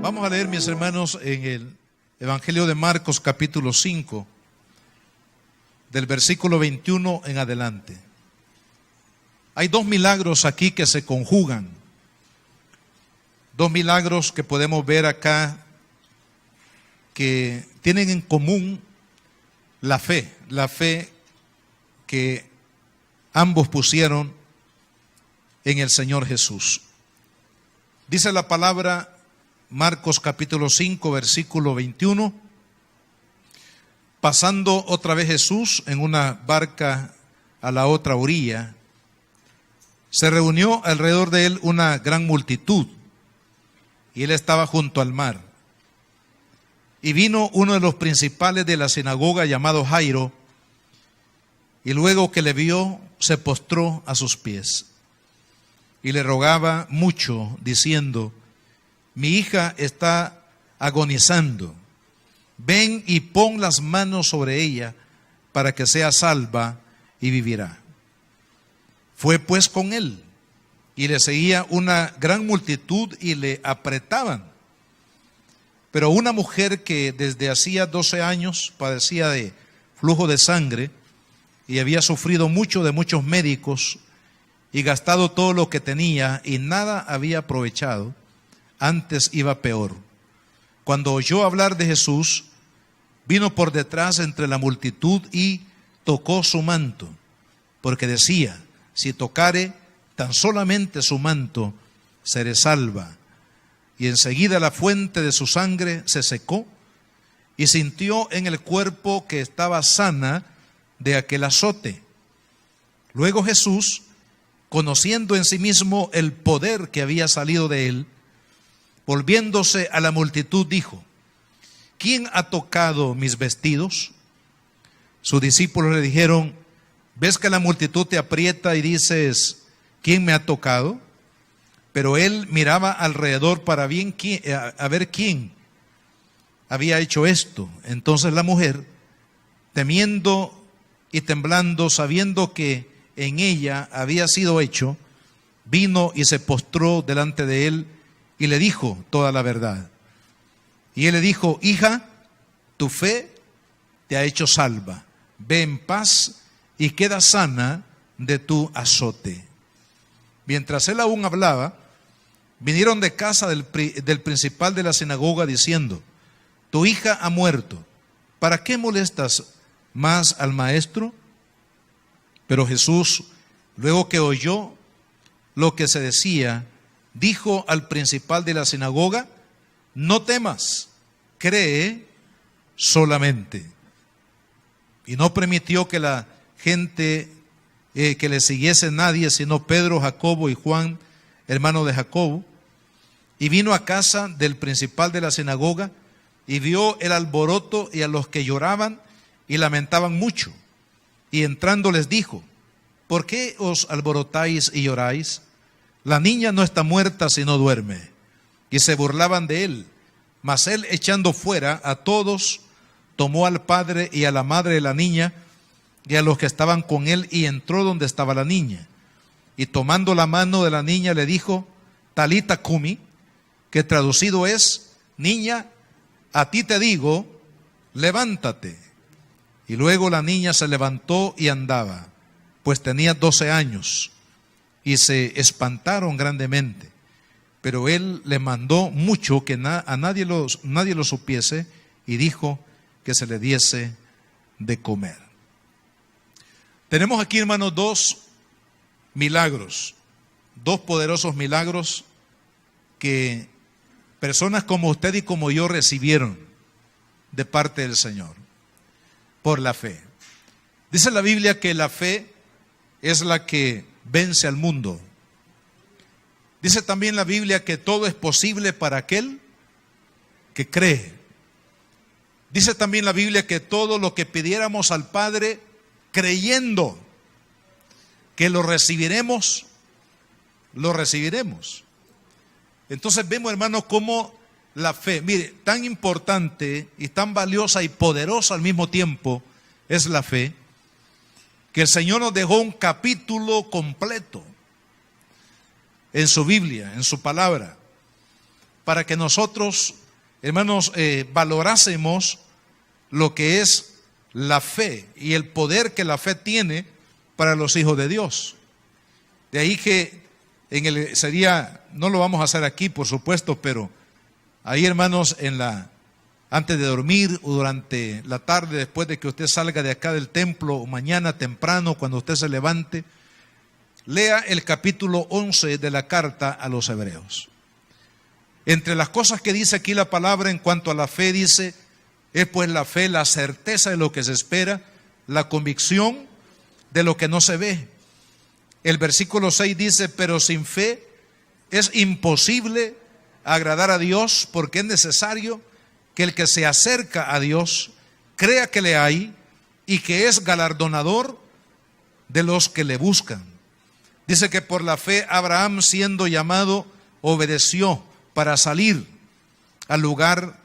Vamos a leer, mis hermanos, en el Evangelio de Marcos, capítulo 5, del versículo 21 en adelante. Hay dos milagros aquí que se conjugan. Dos milagros que podemos ver acá que tienen en común la fe que ambos pusieron en el Señor Jesús. Dice la palabra, Marcos capítulo 5, versículo 21, pasando otra vez Jesús en una barca a la otra orilla, se reunió alrededor de él una gran multitud, y él estaba junto al mar. Y vino uno de los principales de la sinagoga llamado Jairo, y luego que le vio, se postró a sus pies, y le rogaba mucho, diciendo: mi hija está agonizando, ven y pon las manos sobre ella para que sea salva y vivirá. Fue pues con él, y le seguía una gran multitud y le apretaban. Pero una mujer que desde hacía 12 años padecía de flujo de sangre y había sufrido mucho de muchos médicos y gastado todo lo que tenía y nada había aprovechado, antes iba peor. Cuando oyó hablar de Jesús, vino por detrás entre la multitud y tocó su manto, porque decía: si tocare tan solamente su manto, seré salva. Y enseguida la fuente de su sangre se secó, y sintió en el cuerpo que estaba sana de aquel azote. Luego Jesús, conociendo en sí mismo el poder que había salido de él, volviéndose a la multitud, dijo: ¿quién ha tocado mis vestidos? Sus discípulos le dijeron: ¿ves que la multitud te aprieta y dices: ¿quién me ha tocado? Pero él miraba alrededor para ver quién había hecho esto. Entonces la mujer, temiendo y temblando, sabiendo que en ella había sido hecho, vino y se postró delante de él y le dijo toda la verdad. Y él le dijo: hija, tu fe te ha hecho salva, ve en paz y queda sana de tu azote. Mientras él aún hablaba, vinieron de casa del principal de la sinagoga diciendo: tu hija ha muerto, ¿para qué molestas más al maestro? Pero Jesús, luego que oyó lo que se decía, dijo al principal de la sinagoga: no temas, cree solamente. Y no permitió que la gente que le siguiese nadie, sino Pedro, Jacobo y Juan, hermano de Jacobo. Y vino a casa del principal de la sinagoga y vio el alboroto y a los que lloraban y lamentaban mucho. Y entrando les dijo: ¿por qué os alborotáis y lloráis? La niña no está muerta, sino duerme. Y se burlaban de él. Mas él, echando fuera a todos, tomó al padre y a la madre de la niña y a los que estaban con él, y entró donde estaba la niña. Y tomando la mano de la niña le dijo: Talita cumi, que traducido es: niña, a ti te digo, levántate. Y luego la niña se levantó y andaba, pues tenía 12 años. Y se espantaron grandemente. Pero él le mandó mucho que a nadie lo supiese, y dijo que se le diese de comer. Tenemos aquí, hermanos, dos milagros, dos poderosos milagros que personas como usted y como yo recibieron de parte del Señor por la fe. Dice la Biblia que la fe es la que vence al mundo. Dice también la Biblia que todo es posible para aquel que cree. Dice también la Biblia que todo lo que pidiéramos al Padre, creyendo que lo recibiremos, lo recibiremos. Entonces vemos, hermanos, cómo la fe, mire, tan importante y tan valiosa y poderosa al mismo tiempo es la fe, que el Señor nos dejó un capítulo completo en su Biblia, en su palabra, para que nosotros, hermanos, valorásemos lo que es la fe y el poder que la fe tiene para los hijos de Dios. De ahí que no lo vamos a hacer aquí, por supuesto, pero ahí, hermanos, antes de dormir o durante la tarde, después de que usted salga de acá del templo, o mañana temprano, cuando usted se levante, lea el capítulo 11 de la carta a los Hebreos. Entre las cosas que dice aquí la palabra en cuanto a la fe, dice, es pues la fe la certeza de lo que se espera, la convicción de lo que no se ve. El versículo 6 dice, pero sin fe es imposible agradar a Dios, porque es necesario que el que se acerca a Dios crea que le hay y que es galardonador de los que le buscan. Dice que por la fe Abraham, siendo llamado, obedeció para salir al lugar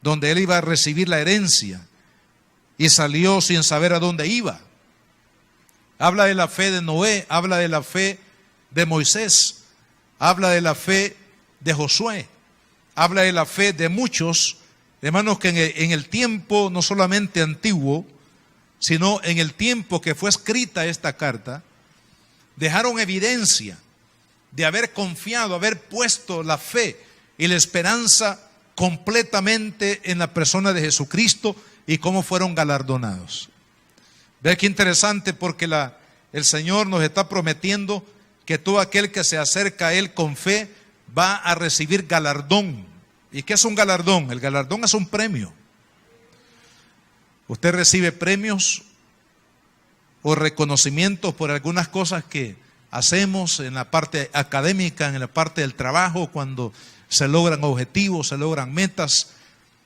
donde él iba a recibir la herencia, y salió sin saber a dónde iba. Habla de la fe de Noé, habla de la fe de Moisés, habla de la fe de Josué, habla de la fe de muchos hermanos que en el tiempo no solamente antiguo, sino en el tiempo que fue escrita esta carta, dejaron evidencia de haber confiado, haber puesto la fe y la esperanza completamente en la persona de Jesucristo y cómo fueron galardonados. Ve qué interesante, porque el Señor nos está prometiendo que todo aquel que se acerca a Él con fe va a recibir galardón. ¿Y qué es un galardón? El galardón es un premio. Usted recibe premios o reconocimientos por algunas cosas que hacemos en la parte académica, en la parte del trabajo, cuando se logran objetivos, se logran metas.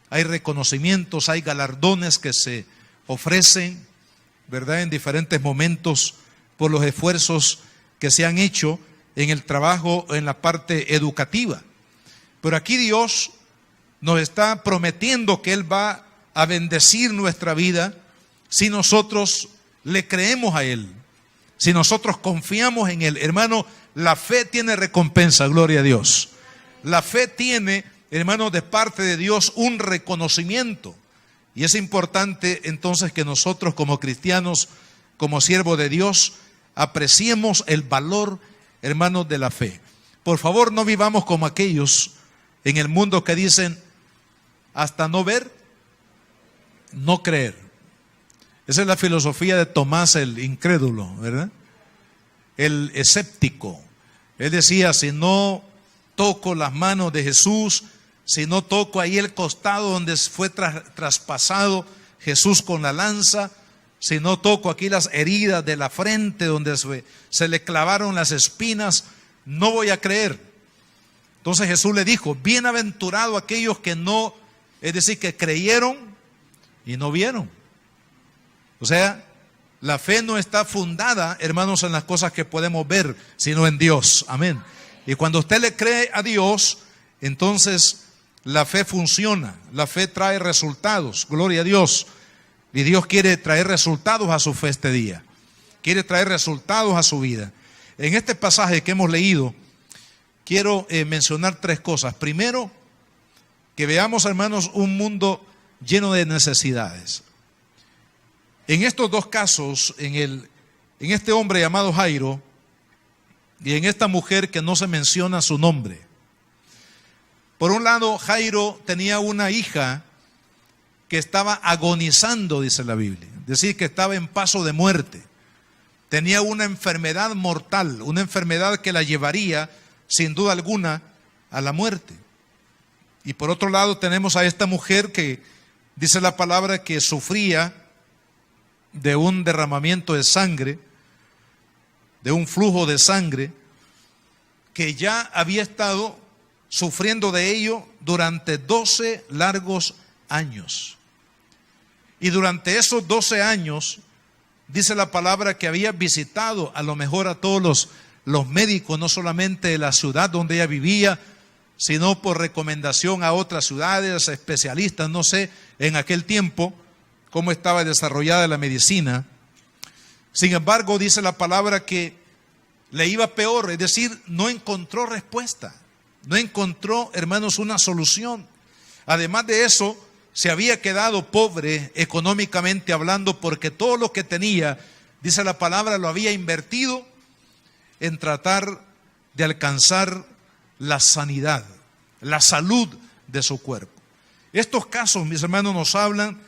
Hay reconocimientos, hay galardones que se ofrecen, ¿verdad?, en diferentes momentos por los esfuerzos que se han hecho en el trabajo, en la parte educativa. Pero aquí Dios nos está prometiendo que Él va a bendecir nuestra vida si nosotros le creemos a Él, si nosotros confiamos en Él. Hermano, la fe tiene recompensa, gloria a Dios. La fe tiene, hermano, de parte de Dios un reconocimiento. Y es importante entonces que nosotros como cristianos, como siervos de Dios, apreciemos el valor, hermanos, de la fe. Por favor, no vivamos como aquellos en el mundo que dicen, hasta no ver, no creer. Esa es la filosofía de Tomás el incrédulo, ¿verdad? El escéptico. Él decía, si no toco las manos de Jesús, si no toco ahí el costado donde fue traspasado Jesús con la lanza, si no toco aquí las heridas de la frente donde se le clavaron las espinas, no voy a creer. Entonces Jesús le dijo, bienaventurado aquellos que no, es decir, que creyeron y no vieron. O sea, la fe no está fundada, hermanos, en las cosas que podemos ver, sino en Dios. Amén. Y cuando usted le cree a Dios, entonces la fe funciona, la fe trae resultados, gloria a Dios. Y Dios quiere traer resultados a su fe este día, quiere traer resultados a su vida. En este pasaje que hemos leído, quiero mencionar tres cosas. Primero, que veamos, hermanos, un mundo lleno de necesidades. En estos dos casos, en este hombre llamado Jairo y en esta mujer que no se menciona su nombre. Por un lado, Jairo tenía una hija que estaba agonizando, dice la Biblia, es decir, que estaba en paso de muerte. Tenía una enfermedad mortal, una enfermedad que la llevaría, sin duda alguna, a la muerte. Y por otro lado tenemos a esta mujer que dice la palabra que sufría de un derramamiento de sangre, de un flujo de sangre, que ya había estado sufriendo de ello durante 12 largos años. Y durante esos 12 años, dice la palabra que había visitado a lo mejor a todos los médicos, no solamente de la ciudad donde ella vivía, sino por recomendación a otras ciudades, especialistas, no sé, en aquel tiempo, cómo estaba desarrollada la medicina. Sin embargo, dice la palabra que le iba peor, es decir, no encontró respuesta. no encontró, hermanos, una solución. Además de eso, se había quedado pobre económicamente hablando, porque todo lo que tenía, dice la palabra, lo había invertido en tratar de alcanzar la sanidad, la salud de su cuerpo. Estos casos, mis hermanos, nos hablan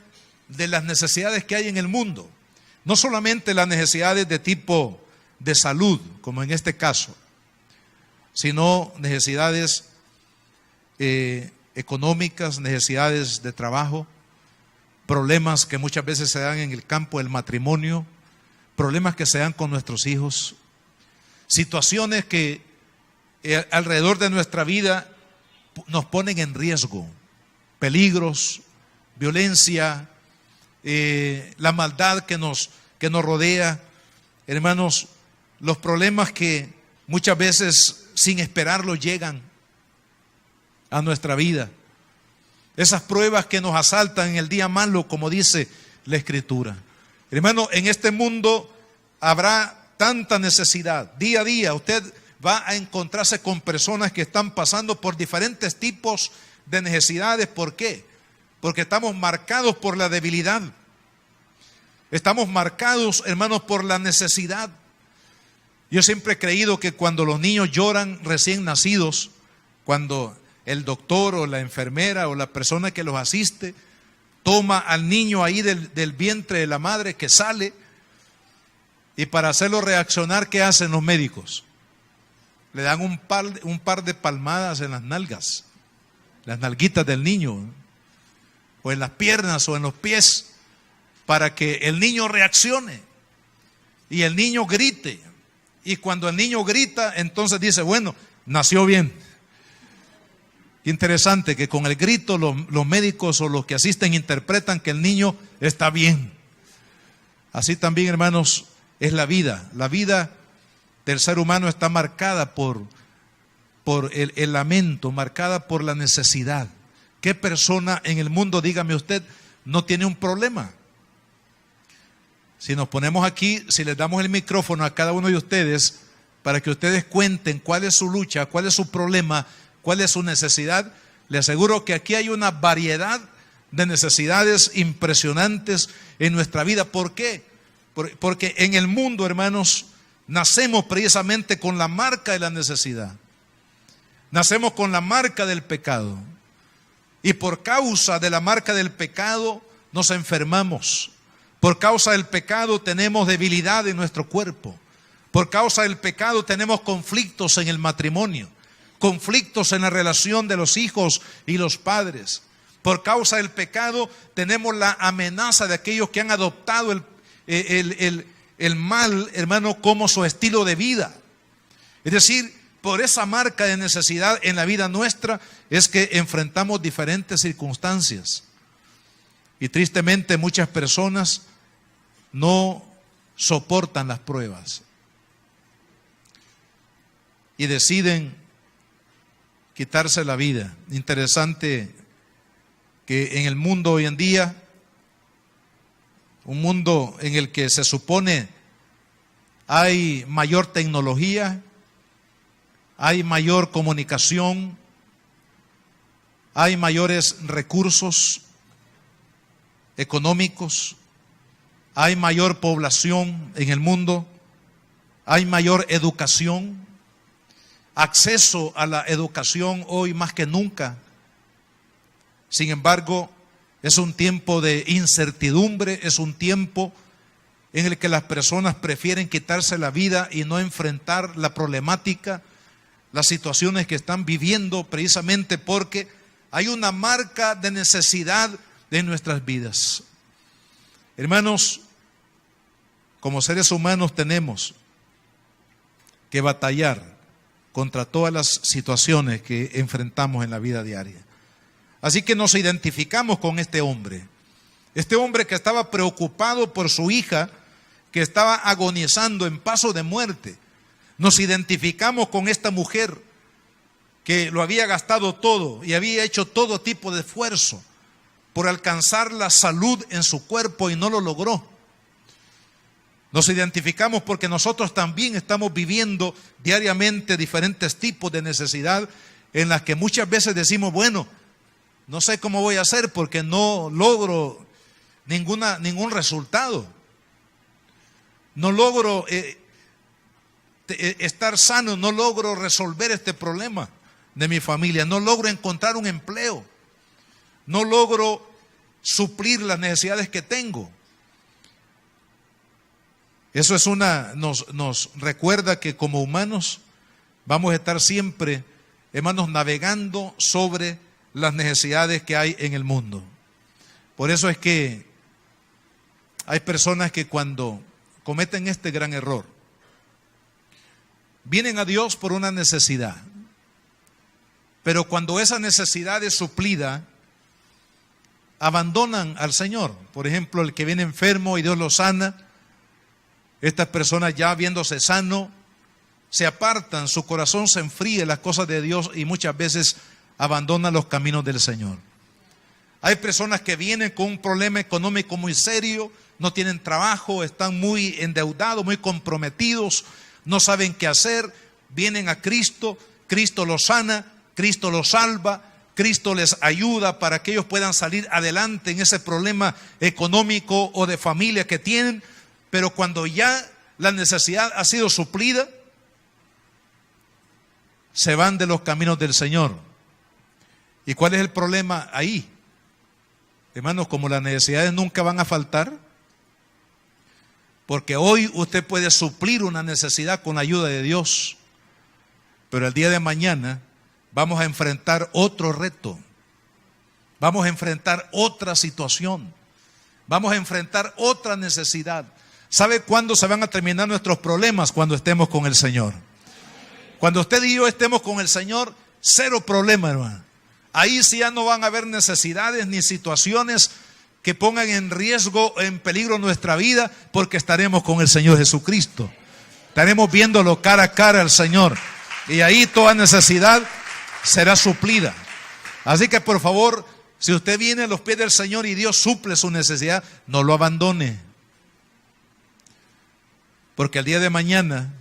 de las necesidades que hay en el mundo. No solamente las necesidades de tipo de salud, como en este caso, sino necesidades económicas, necesidades de trabajo, problemas que muchas veces se dan en el campo del matrimonio, problemas que se dan con nuestros hijos, situaciones que alrededor de nuestra vida nos ponen en riesgo, peligros, violencia, la maldad que nos rodea. Hermanos, los problemas que muchas veces sin esperarlo llegan a nuestra vida. Esas pruebas que nos asaltan en el día malo, como dice la Escritura. Hermano, en este mundo habrá tanta necesidad. Día a día usted va a encontrarse con personas que están pasando por diferentes tipos de necesidades. ¿Por qué? Porque estamos marcados por la debilidad. Estamos marcados, hermanos, por la necesidad. Yo siempre he creído que cuando los niños lloran recién nacidos, cuando el doctor o la enfermera o la persona que los asiste toma al niño ahí del vientre de la madre que sale, y para hacerlo reaccionar, ¿qué hacen los médicos? Le dan un par de palmadas en las nalgas, las nalguitas del niño, o en las piernas o en los pies, para que el niño reaccione y el niño grite. Y cuando el niño grita, entonces dice, bueno, nació bien. Qué interesante que con el grito los médicos o los que asisten interpretan que el niño está bien. Así también, hermanos, es la vida. La vida del ser humano está marcada por el lamento, marcada por la necesidad. ¿Qué persona en el mundo, dígame usted, no tiene un problema? Si nos ponemos aquí, si les damos el micrófono a cada uno de ustedes para que ustedes cuenten cuál es su lucha, cuál es su problema, cuál es su necesidad, les aseguro que aquí hay una variedad de necesidades impresionantes en nuestra vida. ¿Por qué? Porque en el mundo, hermanos, nacemos precisamente con la marca de la necesidad. Nacemos con la marca del pecado. Y por causa de la marca del pecado nos enfermamos. Por causa del pecado tenemos debilidad en nuestro cuerpo. Por causa del pecado tenemos conflictos en el matrimonio, conflictos en la relación de los hijos y los padres. Por causa del pecado tenemos la amenaza de aquellos que han adoptado el mal, hermano, como su estilo de vida. Es decir, por esa marca de necesidad en la vida nuestra es que enfrentamos diferentes circunstancias. Y tristemente muchas personas no soportan las pruebas y deciden quitarse la vida. Interesante que en el mundo hoy en día, un mundo en el que se supone hay mayor tecnología, hay mayor comunicación, hay mayores recursos económicos, hay mayor población en el mundo, hay mayor educación, acceso a la educación hoy más que nunca. Sin embargo, es un tiempo de incertidumbre, es un tiempo en el que las personas prefieren quitarse la vida y no enfrentar la problemática, las situaciones que están viviendo, precisamente porque hay una marca de necesidad de nuestras vidas. Hermanos, como seres humanos tenemos que batallar contra todas las situaciones que enfrentamos en la vida diaria. Así que nos identificamos con este hombre que estaba preocupado por su hija, que estaba agonizando en paso de muerte. Nos identificamos con esta mujer que lo había gastado todo y había hecho todo tipo de esfuerzo por alcanzar la salud en su cuerpo y no lo logró. Nos identificamos porque nosotros también estamos viviendo diariamente diferentes tipos de necesidad en las que muchas veces decimos, bueno, no sé cómo voy a hacer porque no logro ningún resultado. No logro estar sano, no logro resolver este problema de mi familia, no logro encontrar un empleo, no logro suplir las necesidades que tengo. Eso es nos recuerda que como humanos vamos a estar siempre, hermanos, navegando sobre las necesidades que hay en el mundo. Por eso es que hay personas que cuando cometen este gran error, vienen a Dios por una necesidad, pero cuando esa necesidad es suplida, abandonan al Señor. Por ejemplo, el que viene enfermo y Dios lo sana, estas personas ya viéndose sano, se apartan, su corazón se enfríe las cosas de Dios y muchas veces abandonan los caminos del Señor. Hay personas que vienen con un problema económico muy serio, no tienen trabajo, están muy endeudados, muy comprometidos, no saben qué hacer, vienen a Cristo, Cristo los sana, Cristo los salva, Cristo les ayuda para que ellos puedan salir adelante en ese problema económico o de familia que tienen, pero cuando ya la necesidad ha sido suplida, se van de los caminos del Señor. ¿Y cuál es el problema ahí? Hermanos, como las necesidades nunca van a faltar, porque hoy usted puede suplir una necesidad con la ayuda de Dios, pero el día de mañana vamos a enfrentar otro reto, vamos a enfrentar otra situación, vamos a enfrentar otra necesidad. ¿Sabe cuándo se van a terminar nuestros problemas? Cuando estemos con el Señor. Cuando usted y yo estemos con el Señor, cero problema, hermano. Ahí sí ya no van a haber necesidades ni situaciones que pongan en riesgo, en peligro nuestra vida, porque estaremos con el Señor Jesucristo. Estaremos viéndolo cara a cara al Señor. Y ahí toda necesidad será suplida. Así que por favor, si usted viene a los pies del Señor y Dios suple su necesidad, no lo abandone. Porque el día de mañana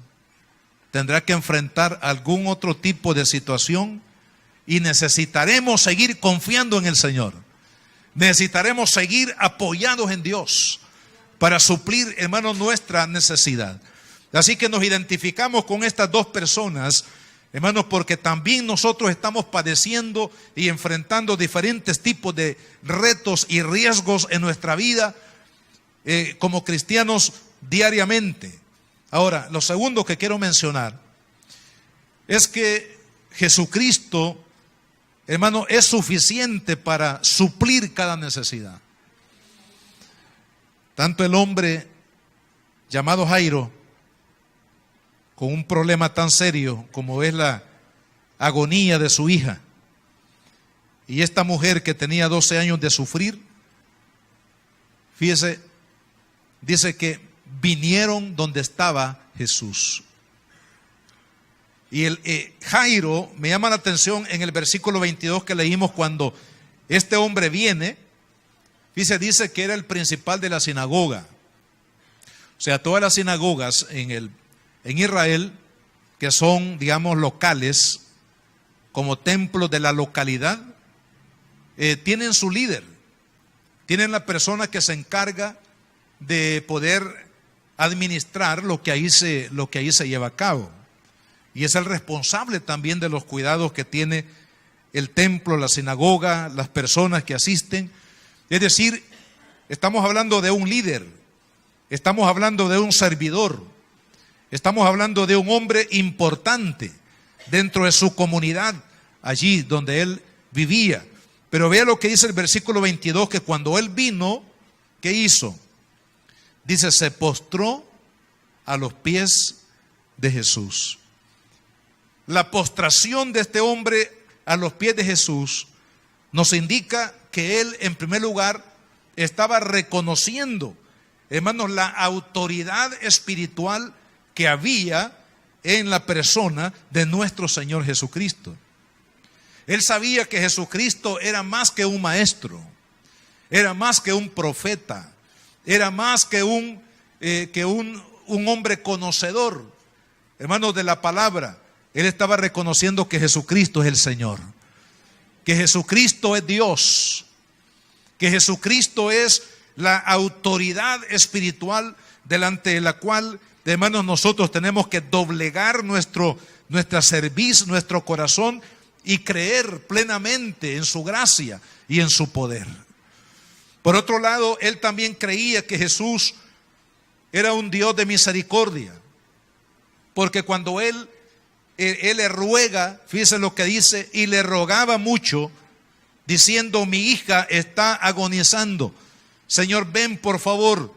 tendrá que enfrentar algún otro tipo de situación y necesitaremos seguir confiando en el Señor. Necesitaremos seguir apoyados en Dios para suplir, hermanos, nuestra necesidad. Así que nos identificamos con estas dos personas, hermanos, porque también nosotros estamos padeciendo y enfrentando diferentes tipos de retos y riesgos en nuestra vida como cristianos diariamente. Ahora, lo segundo que quiero mencionar es que Jesucristo, hermano, es suficiente para suplir cada necesidad. Tanto el hombre llamado Jairo, con un problema tan serio como es la agonía de su hija, y esta mujer que tenía 12 años de sufrir, fíjese, dice que vinieron donde estaba Jesús. Y Jairo, me llama la atención en el versículo 22 que leímos, cuando este hombre viene, dice que era el principal de la sinagoga. O sea, todas las sinagogas en Israel, que son, digamos, locales, como templos de la localidad, tienen su líder, tienen la persona que se encarga de poder administrar lo que ahí se lleva a cabo. Y es el responsable también de los cuidados que tiene el templo, la sinagoga, las personas que asisten. Es decir, estamos hablando de un líder, estamos hablando de un servidor, estamos hablando de un hombre importante dentro de su comunidad, allí donde él vivía. Pero vea lo que dice el versículo 22, que cuando él vino, ¿qué hizo? Dice, se postró a los pies de Jesús. La postración de este hombre a los pies de Jesús nos indica que él, en primer lugar, estaba reconociendo, hermanos, la autoridad espiritual que había en la persona de nuestro Señor Jesucristo. Él sabía que Jesucristo era más que un maestro, era más que un profeta, era más que un hombre conocedor, hermanos, de la palabra. él estaba reconociendo que Jesucristo es el Señor, que Jesucristo es Dios, que Jesucristo es la autoridad espiritual delante de la cual, hermanos, nosotros tenemos que doblegar nuestra cerviz, nuestro corazón, y creer plenamente en su gracia y en su poder. Por otro lado, él también creía que Jesús era un Dios de misericordia, porque cuando él le ruega, fíjese lo que dice, y le rogaba mucho, diciendo: mi hija está agonizando, Señor, ven por favor,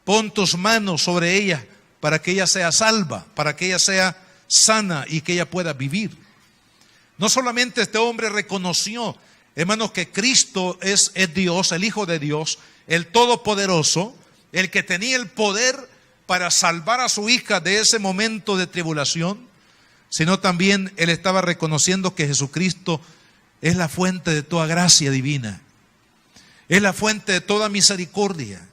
pon tus manos sobre ella para que ella sea salva, para que ella sea sana y que ella pueda vivir. No solamente este hombre reconoció, hermanos, que Cristo es Dios, el Hijo de Dios, el Todopoderoso, el que tenía el poder para salvar a su hija de ese momento de tribulación, sino también él estaba reconociendo que Jesucristo es la fuente de toda gracia divina, es la fuente de toda misericordia.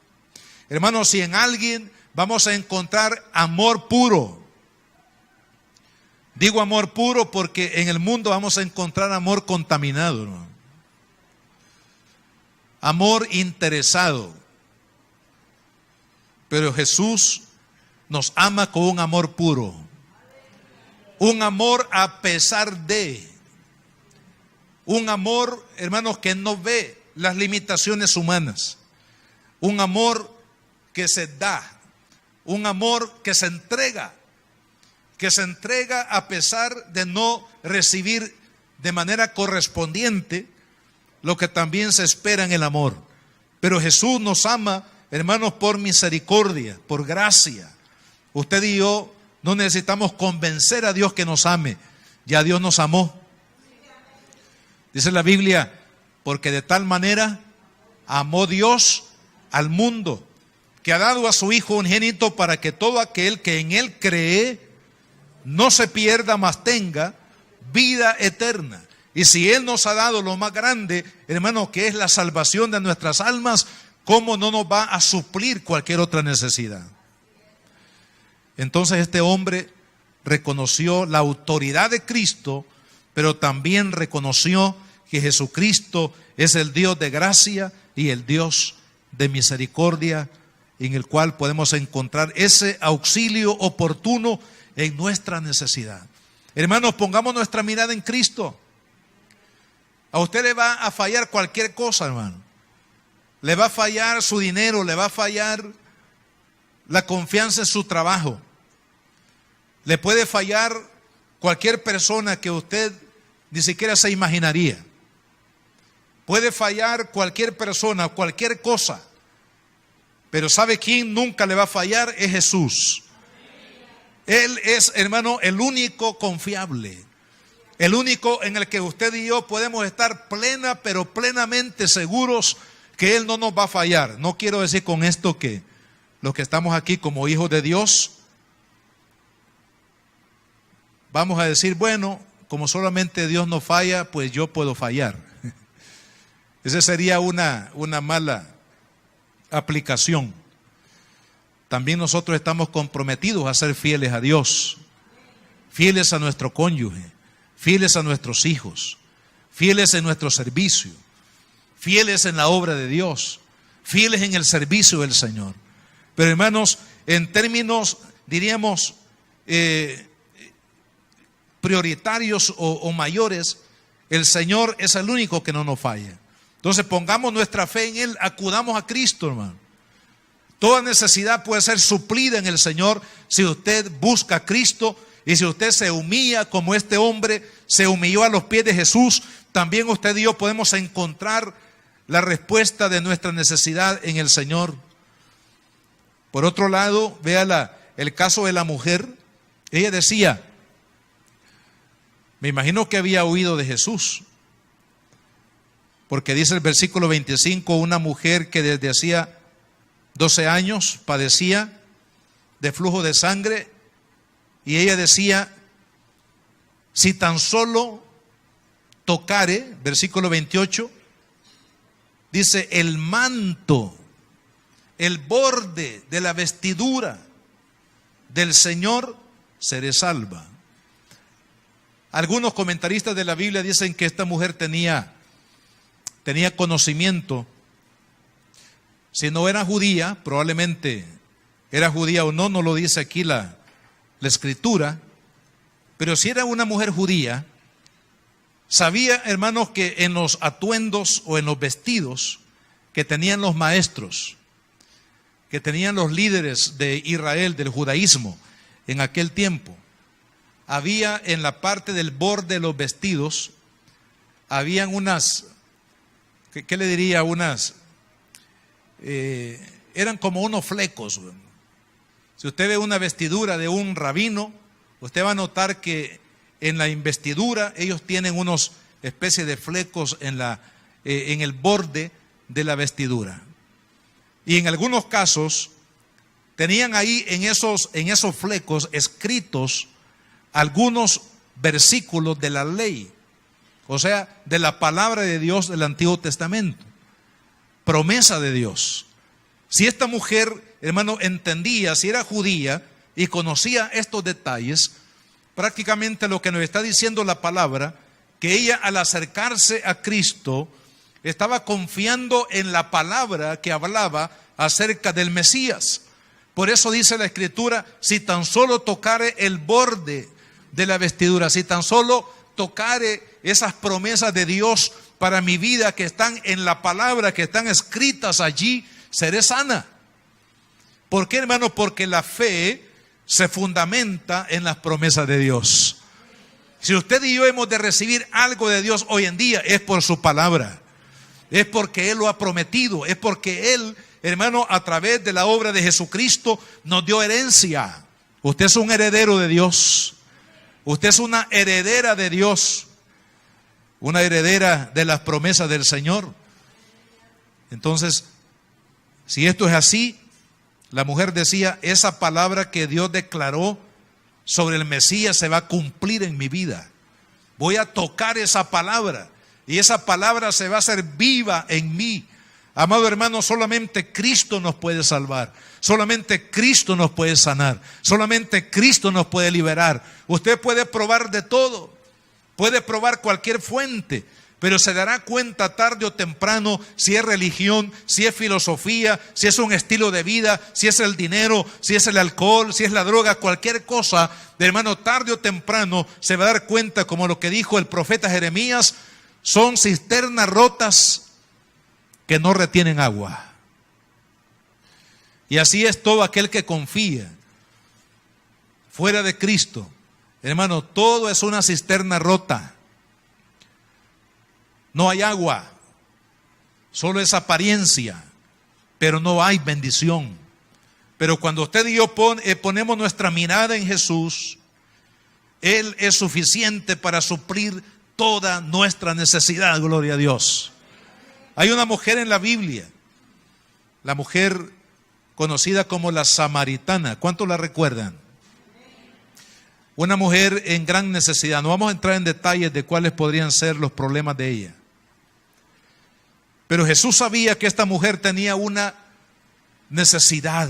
Hermanos, si en alguien vamos a encontrar amor puro, digo amor puro porque en el mundo vamos a encontrar amor contaminado, ¿no? Amor interesado. Pero Jesús nos ama con un amor puro, un amor a pesar de, un amor, hermanos, que no ve las limitaciones humanas, un amor que se da, un amor que se entrega a pesar de no recibir de manera correspondiente lo que también se espera en el amor. Pero Jesús nos ama, hermanos, por misericordia, por gracia. Usted y yo no necesitamos convencer a Dios que nos ame, ya Dios nos amó. Dice la Biblia: porque de tal manera amó Dios al mundo, que ha dado a su Hijo unigénito, para que todo aquel que en Él cree no se pierda, mas tenga vida eterna. Y si Él nos ha dado lo más grande, hermano, que es la salvación de nuestras almas, ¿cómo no nos va a suplir cualquier otra necesidad? Entonces este hombre reconoció la autoridad de Cristo, pero también reconoció que Jesucristo es el Dios de gracia y el Dios de misericordia, en el cual podemos encontrar ese auxilio oportuno en nuestra necesidad. Hermanos, pongamos nuestra mirada en Cristo. A usted le va a fallar cualquier cosa, hermano. Le va a fallar su dinero, le va a fallar la confianza en su trabajo. Le puede fallar cualquier persona que usted ni siquiera se imaginaría. Puede fallar cualquier persona, cualquier cosa. Pero ¿sabe quién nunca le va a fallar? Es Jesús. Él es, hermano, el único confiable, el único en el que usted y yo podemos estar pero plenamente seguros que Él no nos va a fallar. No quiero decir con esto que los que estamos aquí como hijos de Dios vamos a decir: bueno, como solamente Dios no falla, pues yo puedo fallar. Esa sería una mala aplicación. También nosotros estamos comprometidos a ser fieles a Dios, fieles a nuestro cónyuge, fieles a nuestros hijos, fieles en nuestro servicio, fieles en la obra de Dios, fieles en el servicio del Señor. Pero hermanos, en términos, diríamos, prioritarios o mayores, el Señor es el único que no nos falla. Entonces pongamos nuestra fe en Él, acudamos a Cristo, hermano. Toda necesidad puede ser suplida en el Señor si usted busca a Cristo y si usted se humilla como este hombre se humilló a los pies de Jesús. También usted y yo podemos encontrar la respuesta de nuestra necesidad en el Señor. Por otro lado, vea el caso de la mujer. Ella decía, me imagino que había oído de Jesús, porque dice el versículo 25, una mujer que desde hacía 12 años padecía de flujo de sangre, y ella decía: si tan solo tocare, versículo 28, dice, el manto, el borde de la vestidura del Señor, seré salva. Algunos comentaristas de la Biblia dicen que esta mujer tenía conocimiento. Si no era judía, probablemente era judía o no, no lo dice aquí la escritura, pero si era una mujer judía, sabía, hermanos, que en los atuendos o en los vestidos que tenían los maestros, que tenían los líderes de Israel, del judaísmo, en aquel tiempo, había en la parte del borde de los vestidos, habían unas, ¿qué le diría? Eran como unos flecos. Si usted ve una vestidura de un rabino, usted va a notar que en la investidura ellos tienen unos especie de flecos en el borde de la vestidura. Y en algunos casos tenían ahí en esos flecos escritos algunos versículos de la ley, o sea, de la palabra de Dios del Antiguo Testamento, promesa de Dios. Si esta mujer, hermano, entendía, si era judía y conocía estos detalles, prácticamente lo que nos está diciendo la palabra, que ella al acercarse a Cristo estaba confiando en la palabra que hablaba acerca del Mesías. Por eso dice la Escritura, si tan solo tocare el borde de la vestidura, si tan solo tocare esas promesas de Dios para mi vida que están en la palabra, que están escritas allí, seré sana. ¿Por qué, hermano? Porque la fe se fundamenta en las promesas de Dios. Si usted y yo hemos de recibir algo de Dios hoy en día, es por su palabra, es porque Él lo ha prometido, es porque Él, hermano, a través de la obra de Jesucristo nos dio herencia. Usted es un heredero de Dios, usted es una heredera de Dios, una heredera de las promesas del Señor. Entonces, si esto es así, la mujer decía, esa palabra que Dios declaró sobre el Mesías se va a cumplir en mi vida. Voy a tocar esa palabra y esa palabra se va a hacer viva en mí. Amado hermano, solamente Cristo nos puede salvar, solamente Cristo nos puede sanar, solamente Cristo nos puede liberar. Usted puede probar de todo, puede probar cualquier fuente, pero se dará cuenta tarde o temprano si es religión, si es filosofía, si es un estilo de vida, si es el dinero, si es el alcohol, si es la droga, cualquier cosa, hermano, tarde o temprano se va a dar cuenta, como lo que dijo el profeta Jeremías, son cisternas rotas que no retienen agua. Y así es todo aquel que confía fuera de Cristo. Hermano, todo es una cisterna rota. No hay agua, solo es apariencia, pero no hay bendición. Pero cuando usted y yo ponemos nuestra mirada en Jesús, Él es suficiente para suplir toda nuestra necesidad, gloria a Dios. Hay una mujer en la Biblia, la mujer conocida como la samaritana. ¿Cuántos la recuerdan? Una mujer en gran necesidad. No vamos a entrar en detalles de cuáles podrían ser los problemas de ella. Pero Jesús sabía que esta mujer tenía una necesidad.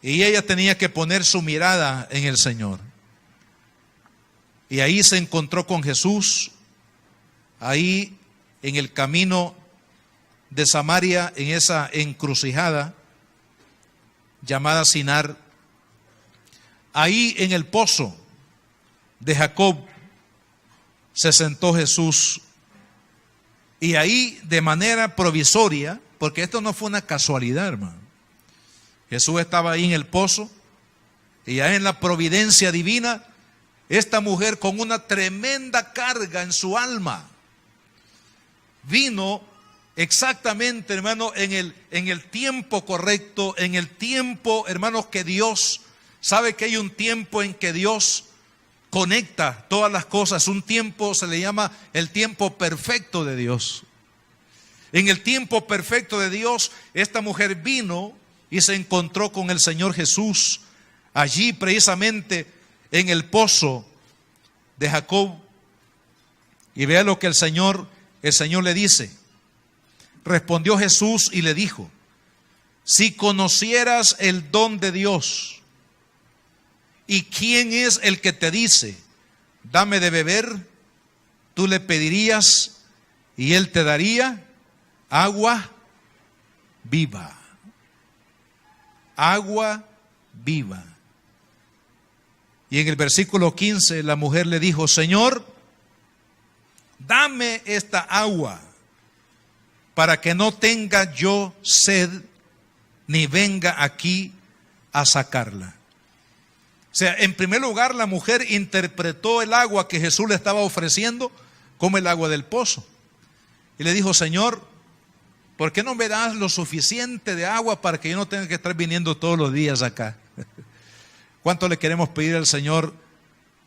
Y ella tenía que poner su mirada en el Señor. Y ahí se encontró con Jesús, ahí en el camino de Samaria, en esa encrucijada llamada Sinar, ahí en el pozo de Jacob se sentó Jesús, y ahí de manera provisoria, porque esto no fue una casualidad, hermano. Jesús estaba ahí en el pozo, y ahí en la providencia divina, esta mujer con una tremenda carga en su alma, vino exactamente, hermano, en el tiempo correcto, en el tiempo, hermanos, que Dios, sabe que hay un tiempo en que Dios conecta todas las cosas. Un tiempo se le llama el tiempo perfecto de Dios. En el tiempo perfecto de Dios, esta mujer vino y se encontró con el Señor Jesús allí precisamente en el pozo de Jacob. Y vea lo que el Señor le dice. Respondió Jesús y le dijo: si conocieras el don de Dios ¿Y quién es el que te dice, dame de beber? Tú le pedirías y él te daría agua viva. Agua viva. Y en el versículo 15 la mujer le dijo, Señor, dame esta agua para que no tenga yo sed ni venga aquí a sacarla. O sea, en primer lugar, la mujer interpretó el agua que Jesús le estaba ofreciendo como el agua del pozo. Y le dijo, Señor, ¿por qué no me das lo suficiente de agua para que yo no tenga que estar viniendo todos los días acá? ¿Cuánto le queremos pedir al Señor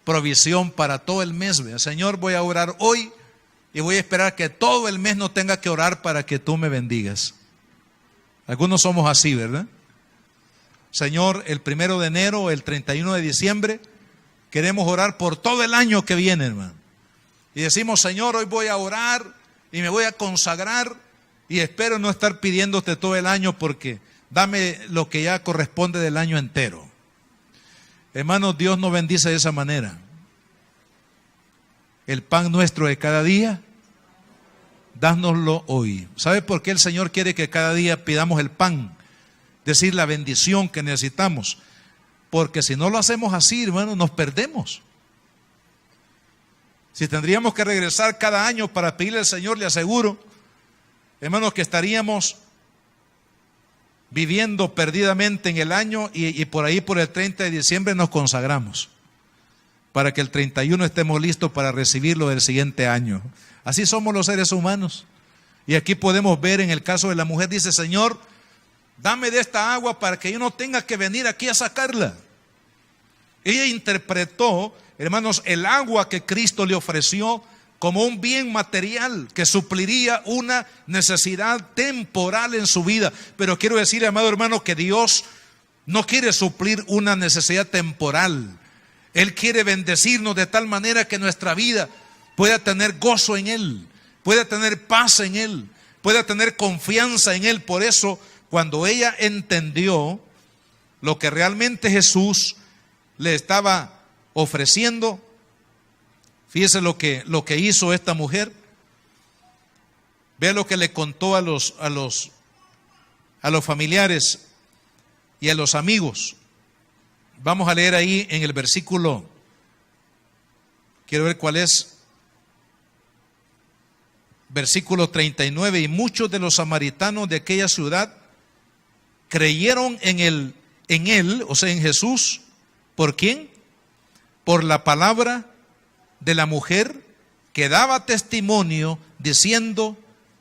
provisión para todo el mes? Señor, voy a orar hoy y voy a esperar que todo el mes no tenga que orar para que tú me bendigas. Algunos somos así, ¿verdad? Señor, el 1 de enero, el 31 de diciembre, queremos orar por todo el año que viene, hermano. Y decimos, Señor, hoy voy a orar y me voy a consagrar y espero no estar pidiéndote todo el año porque dame lo que ya corresponde del año entero. Hermanos, Dios nos bendice de esa manera. El pan nuestro de cada día, dánoslo hoy. ¿Sabe por qué el Señor quiere que cada día pidamos el pan? Es decir, la bendición que necesitamos. Porque si no lo hacemos así, hermanos, nos perdemos. Si tendríamos que regresar cada año para pedirle al Señor, le aseguro, hermanos, que estaríamos viviendo perdidamente en el año y por ahí por el 30 de diciembre nos consagramos para que el 31 estemos listos para recibirlo del siguiente año. Así somos los seres humanos. Y aquí podemos ver en el caso de la mujer, dice, Señor, dame de esta agua para que yo no tenga que venir aquí a sacarla. Ella interpretó, hermanos, el agua que Cristo le ofreció como un bien material que supliría una necesidad temporal en su vida. Pero quiero decir, amado hermano, que Dios no quiere suplir una necesidad temporal. Él quiere bendecirnos de tal manera que nuestra vida pueda tener gozo en Él, pueda tener paz en Él, pueda tener confianza en Él. Por eso, cuando ella entendió lo que realmente Jesús le estaba ofreciendo, fíjese lo que hizo esta mujer. Vea lo que le contó a los familiares y a los amigos. Vamos a leer ahí en el versículo, quiero ver cuál es, versículo 39. Y muchos de los samaritanos de aquella ciudad creyeron en él, o sea, en Jesús. ¿Por quién? Por la palabra de la mujer que daba testimonio diciendo,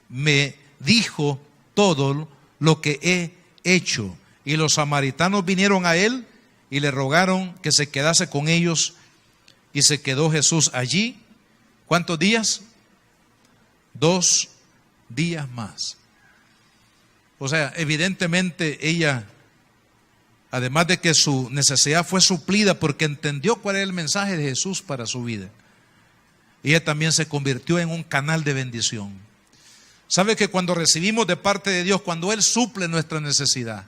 me dijo todo lo que he hecho. Y los samaritanos vinieron a él y le rogaron que se quedase con ellos, y se quedó Jesús allí. ¿Cuántos días? 2 días más. O sea, evidentemente ella, además de que su necesidad fue suplida porque entendió cuál era el mensaje de Jesús para su vida, ella también se convirtió en un canal de bendición. ¿Sabe que cuando recibimos de parte de Dios, cuando Él suple nuestra necesidad,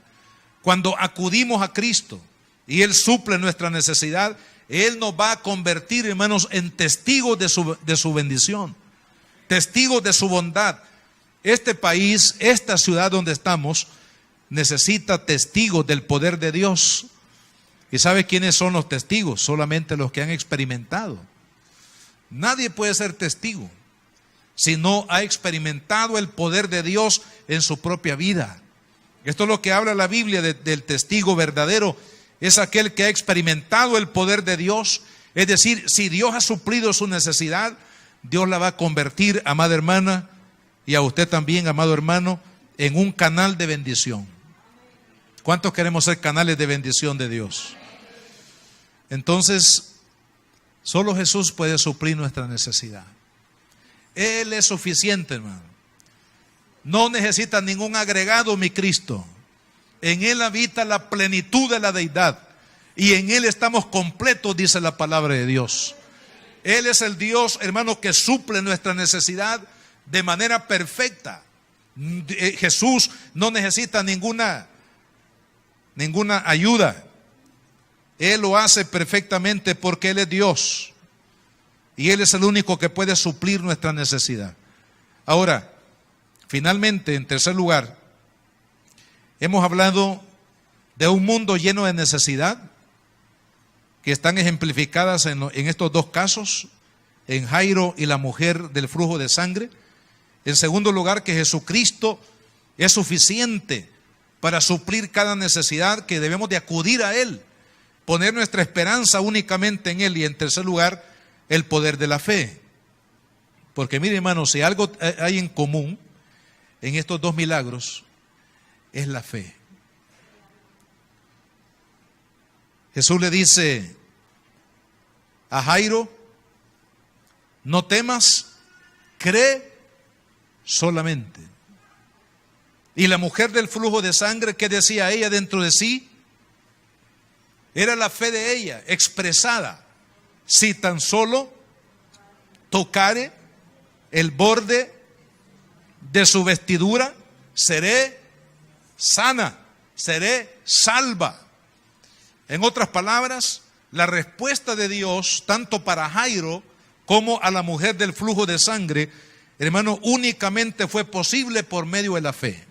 cuando acudimos a Cristo y Él suple nuestra necesidad, Él nos va a convertir, hermanos, en testigos de su bendición, testigos de su bondad? Este país, esta ciudad donde estamos, necesita testigos del poder de Dios. ¿Y sabe quiénes son los testigos? Solamente los que han experimentado. Nadie puede ser testigo si no ha experimentado el poder de Dios en su propia vida. Esto es lo que habla la Biblia del testigo verdadero. Es aquel que ha experimentado el poder de Dios. Es decir, si Dios ha suplido su necesidad, Dios la va a convertir, amada hermana, y a usted también, amado hermano, en un canal de bendición. ¿Cuántos queremos ser canales de bendición de Dios? Entonces, solo Jesús puede suplir nuestra necesidad. Él es suficiente, hermano. No necesita ningún agregado, mi Cristo. En Él habita la plenitud de la deidad y en Él estamos completos, dice la palabra de Dios. Él es el Dios, hermano, que suple nuestra necesidad de manera perfecta. Jesús no necesita ninguna ayuda. Él lo hace perfectamente porque Él es Dios. Y Él es el único que puede suplir nuestra necesidad. Ahora, finalmente, en tercer lugar, hemos hablado de un mundo lleno de necesidad, que están ejemplificadas en estos dos casos, en Jairo y la mujer del flujo de sangre. En segundo lugar, que Jesucristo es suficiente para suplir cada necesidad, que debemos de acudir a Él, poner nuestra esperanza únicamente en Él. Y en tercer lugar, el poder de la fe. Porque mire, hermanos, si algo hay en común en estos dos milagros, es la fe. Jesús le dice a Jairo: no temas, cree solamente. Y la mujer del flujo de sangre, ¿qué decía ella dentro de sí? Era la fe de ella expresada: si tan solo tocare el borde de su vestidura, seré sana, seré salva. En otras palabras, la respuesta de Dios, tanto para Jairo como a la mujer del flujo de sangre, hermano, únicamente fue posible por medio de la fe.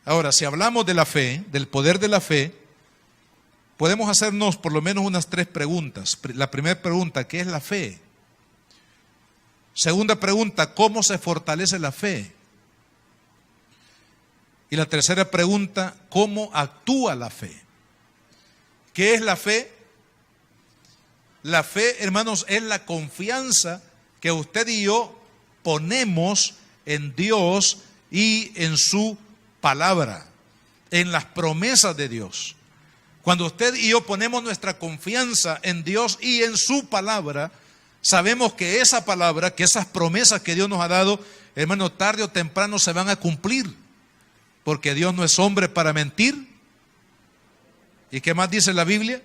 Ahora, si hablamos de la fe, del poder de la fe, podemos hacernos por lo menos unas tres preguntas. La primera pregunta: ¿qué es la fe? Segunda pregunta: ¿cómo se fortalece la fe? Y la tercera pregunta: ¿cómo actúa la fe? ¿Qué es la fe? La fe, hermanos, es la confianza que usted y yo ponemos en Dios y en su palabra, en las promesas de Dios. Cuando usted y yo ponemos nuestra confianza en Dios y en su palabra, sabemos que esa palabra, que esas promesas que Dios nos ha dado, hermano, tarde o temprano se van a cumplir, porque Dios no es hombre para mentir. ¿Y qué más dice la Biblia?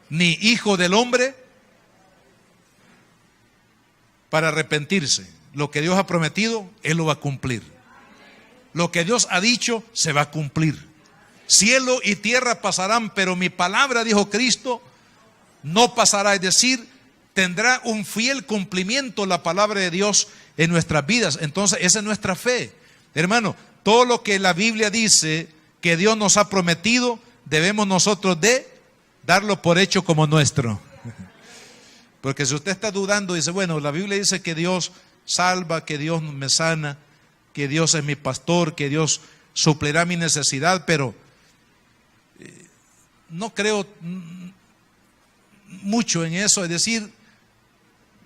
Ni hijo del hombre para arrepentirse. Lo que Dios ha prometido, Él lo va a cumplir. Lo que Dios ha dicho, se va a cumplir. Cielo y tierra pasarán, pero mi palabra, dijo Cristo, no pasará. Es decir, tendrá un fiel cumplimiento la palabra de Dios en nuestras vidas. Entonces, esa es nuestra fe. Hermano, todo lo que la Biblia dice que Dios nos ha prometido, debemos nosotros de darlo por hecho como nuestro. Porque si usted está dudando, dice: bueno, la Biblia dice que Dios salva, que Dios me sana, que Dios es mi pastor, que Dios suplirá mi necesidad, pero no creo mucho en eso, es decir,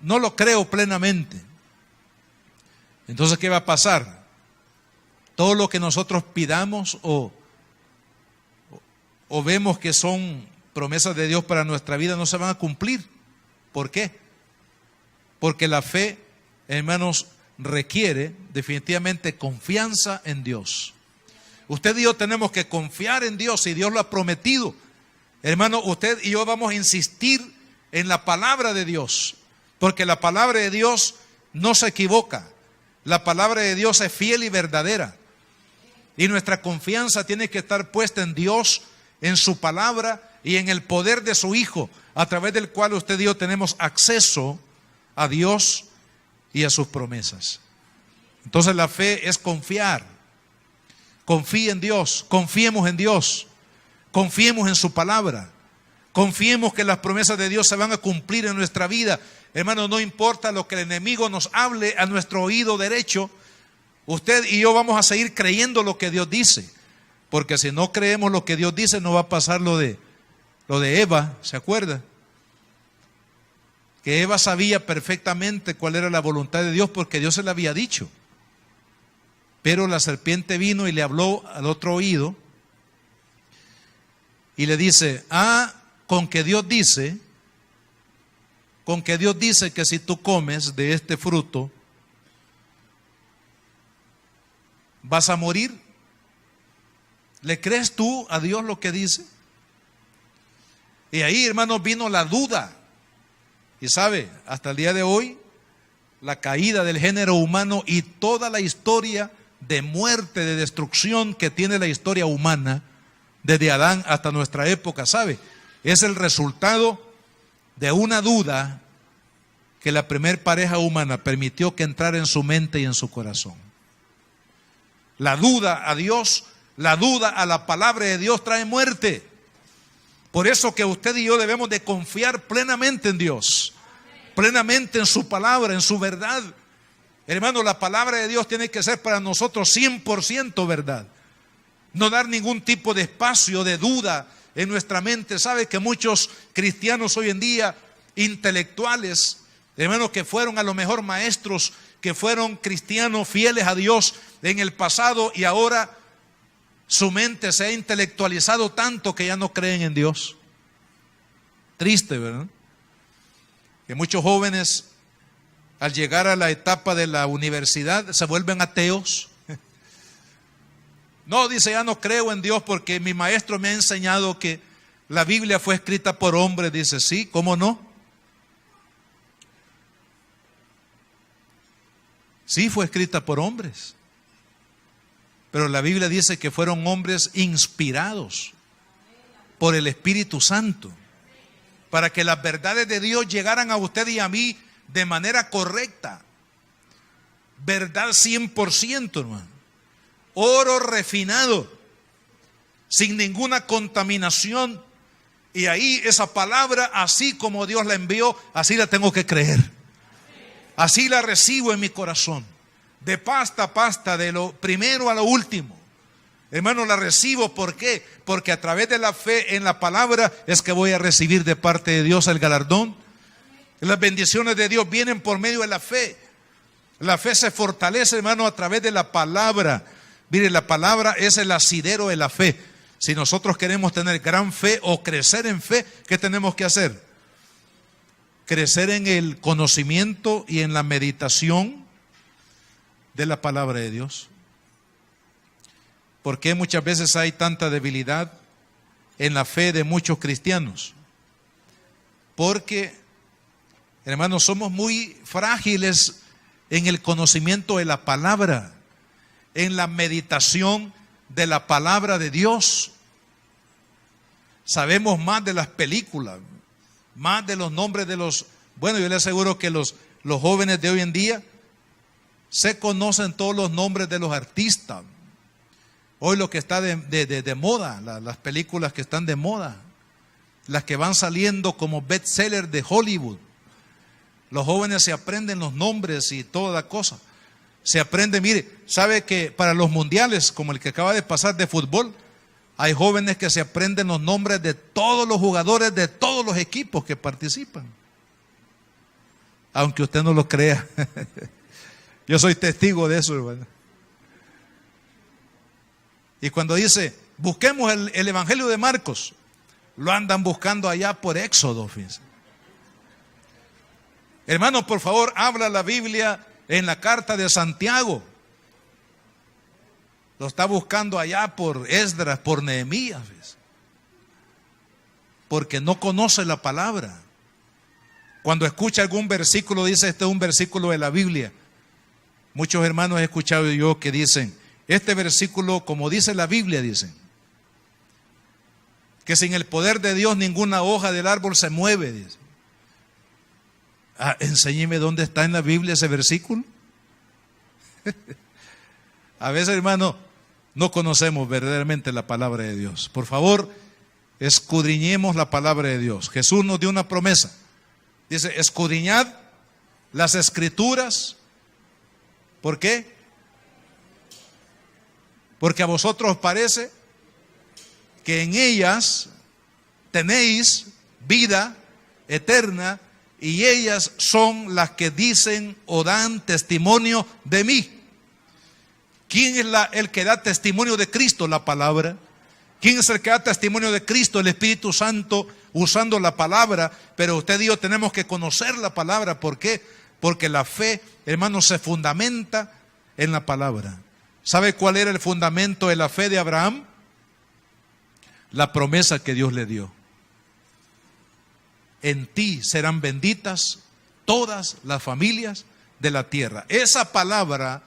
no lo creo plenamente. Entonces, ¿qué va a pasar? Todo lo que nosotros pidamos o vemos que son promesas de Dios para nuestra vida no se van a cumplir. ¿Por qué? Porque la fe, hermanos, requiere definitivamente confianza en Dios. Usted y yo tenemos que confiar en Dios, y Dios lo ha prometido. Hermano, usted y yo vamos a insistir en la palabra de Dios, porque la palabra de Dios no se equivoca. La palabra de Dios es fiel y verdadera. Y nuestra confianza tiene que estar puesta en Dios, en su palabra y en el poder de su Hijo, a través del cual usted y yo tenemos acceso a Dios y a sus promesas. Entonces la fe es confiar. Confíe en Dios, confiemos en Dios, confiemos en su palabra, confiemos que las promesas de Dios se van a cumplir en nuestra vida. Hermano, no importa lo que el enemigo nos hable a nuestro oído derecho, usted y yo vamos a seguir creyendo lo que Dios dice, porque si no creemos lo que Dios dice, no va a pasar lo de Eva. ¿Se acuerda? Que Eva sabía perfectamente cuál era la voluntad de Dios, porque Dios se la había dicho. Pero la serpiente vino y le habló al otro oído y le dice: con que Dios dice que si tú comes de este fruto vas a morir. ¿Le crees tú a Dios lo que dice? Y ahí, hermanos, vino la duda. Y sabe, hasta el día de hoy, la caída del género humano y toda la historia de muerte, de destrucción que tiene la historia humana, desde Adán hasta nuestra época, ¿sabe? Es el resultado de una duda que la primer pareja humana permitió que entrara en su mente y en su corazón. La duda a Dios, la duda a la palabra de Dios trae muerte. Por eso que usted y yo debemos de confiar plenamente en Dios, plenamente en su palabra, en su verdad. Hermano, la palabra de Dios tiene que ser para nosotros 100% verdad. No dar ningún tipo de espacio de duda en nuestra mente. Sabe que muchos cristianos hoy en día, intelectuales, hermanos, que fueron a lo mejor maestros, que fueron cristianos fieles a Dios en el pasado y ahora su mente se ha intelectualizado tanto que ya no creen en Dios. Triste, ¿verdad? Que muchos jóvenes al llegar a la etapa de la universidad se vuelven ateos. No, dice, ya no creo en Dios porque mi maestro me ha enseñado que la Biblia fue escrita por hombres. Dice, sí, ¿cómo no? Sí, fue escrita por hombres. Pero la Biblia dice que fueron hombres inspirados por el Espíritu Santo para que las verdades de Dios llegaran a usted y a mí de manera correcta. Verdad 100%, hermano. Oro refinado, sin ninguna contaminación. Y ahí esa palabra, así como Dios la envió, así la tengo que creer. Así la recibo en mi corazón. De pasta a pasta, de lo primero a lo último. Hermano, la recibo. ¿Por qué? Porque a través de la fe en la palabra es que voy a recibir de parte de Dios el galardón. Las bendiciones de Dios vienen por medio de la fe. La fe se fortalece, hermano, a través de la palabra. Mire, la palabra es el asidero de la fe. Si nosotros queremos tener gran fe o crecer en fe, ¿qué tenemos que hacer? Crecer en el conocimiento y en la meditación de la palabra de Dios. ¿Por qué muchas veces hay tanta debilidad en la fe de muchos cristianos? Porque, hermanos, somos muy frágiles en el conocimiento de la palabra, en la meditación de la palabra de Dios. Sabemos más de las películas, más de los nombres de los... Bueno, yo le aseguro que los jóvenes de hoy en día se conocen todos los nombres de los artistas. Hoy lo que está de moda, las películas que están de moda, las que van saliendo como bestsellers de Hollywood. Los jóvenes se aprenden los nombres y toda la cosa. Se aprende, mire, sabe que para los mundiales, como el que acaba de pasar de fútbol, hay jóvenes que se aprenden los nombres de todos los jugadores de todos los equipos que participan. Aunque usted no lo crea. Yo soy testigo de eso, hermano. Y cuando dice, busquemos el Evangelio de Marcos, lo andan buscando allá por Éxodo, fíjense. Hermano, por favor, habla la Biblia en la carta de Santiago. Lo está buscando allá por Esdras, por Nehemías, ¿ves? Porque no conoce la palabra. Cuando escucha algún versículo, dice, este es un versículo de la Biblia. Muchos hermanos he escuchado yo que dicen, este versículo, como dice la Biblia, dicen, que sin el poder de Dios ninguna hoja del árbol se mueve, dice. Enséñeme dónde está en la Biblia ese versículo. A veces, hermano, no conocemos verdaderamente la palabra de Dios. Por favor, escudriñemos la palabra de Dios. Jesús nos dio una promesa. Dice, escudriñad las escrituras. ¿Por qué? Porque a vosotros os parece que en ellas tenéis vida eterna, y ellas son las que dicen o dan testimonio de mí. ¿Quién es el que da testimonio de Cristo? La palabra. ¿Quién es el que da testimonio de Cristo? El Espíritu Santo, usando la palabra. Pero usted y yo tenemos que conocer la palabra. ¿Por qué? Porque la fe, hermanos, se fundamenta en la palabra. ¿Sabe cuál era el fundamento de la fe de Abraham? La promesa que Dios le dio. En ti serán benditas todas las familias de la tierra. Esa palabra,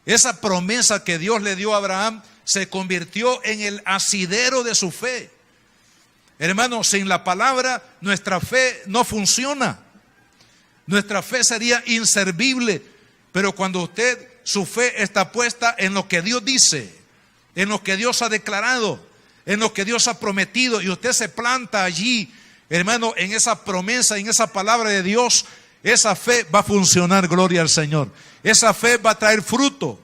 esa promesa que Dios le dio a Abraham, se convirtió en el asidero de su fe. Hermano, sin la palabra nuestra fe no funciona. Nuestra fe sería inservible. Pero cuando su fe está puesta en lo que Dios dice, en lo que Dios ha declarado, en lo que Dios ha prometido, y usted se planta allí, hermano, en esa promesa, en esa palabra de Dios, esa fe va a funcionar, gloria al Señor. Esa fe va a traer fruto.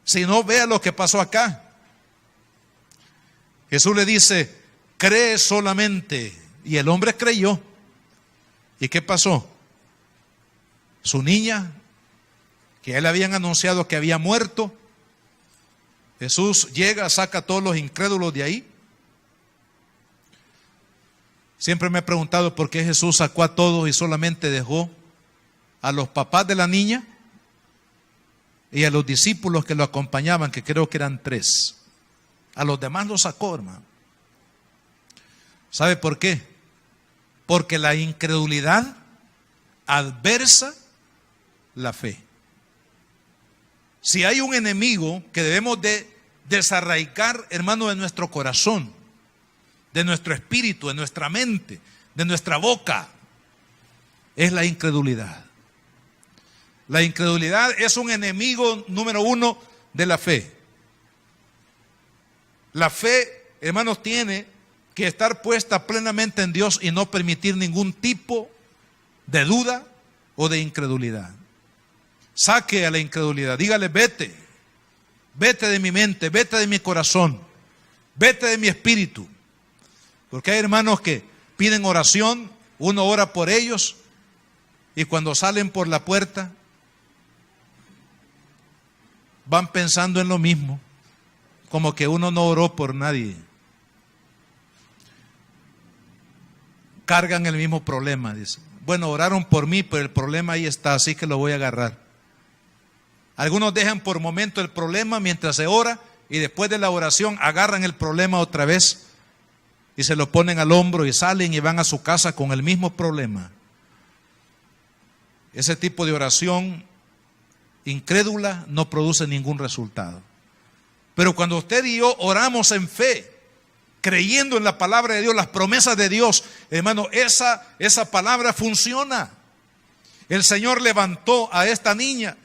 Si no, vea lo que pasó acá. Jesús le dice, cree solamente. Y el hombre creyó. ¿Y qué pasó? Su niña, que ya le habían anunciado que había muerto, Jesús llega, saca a todos los incrédulos de ahí. Siempre me he preguntado por qué Jesús sacó a todos y solamente dejó a los papás de la niña y a los discípulos que lo acompañaban, que creo que eran 3. A los demás los sacó, hermano. ¿Sabe por qué? Porque la incredulidad adversa la fe. Si hay un enemigo que debemos de desarraigar, hermano, de nuestro corazón, de nuestro espíritu, de nuestra mente, de nuestra boca, es la incredulidad. La incredulidad es un enemigo número 1 de la fe. La fe, hermanos, tiene que estar puesta plenamente en Dios y no permitir ningún tipo de duda o de incredulidad. Saque a la incredulidad, dígale, vete de mi mente, vete de mi corazón, vete de mi espíritu. Porque hay hermanos que piden oración, uno ora por ellos y cuando salen por la puerta van pensando en lo mismo, como que uno no oró por nadie. Cargan el mismo problema, dice. Bueno, oraron por mí, pero el problema ahí está, así que lo voy a agarrar. Algunos dejan por momento el problema mientras se ora y después de la oración agarran el problema otra vez y se lo ponen al hombro y salen y van a su casa con el mismo problema. Ese tipo de oración incrédula no produce ningún resultado. Pero cuando usted y yo oramos en fe, creyendo en la palabra de Dios, las promesas de Dios, hermano, esa palabra funciona. El Señor levantó a esta niña,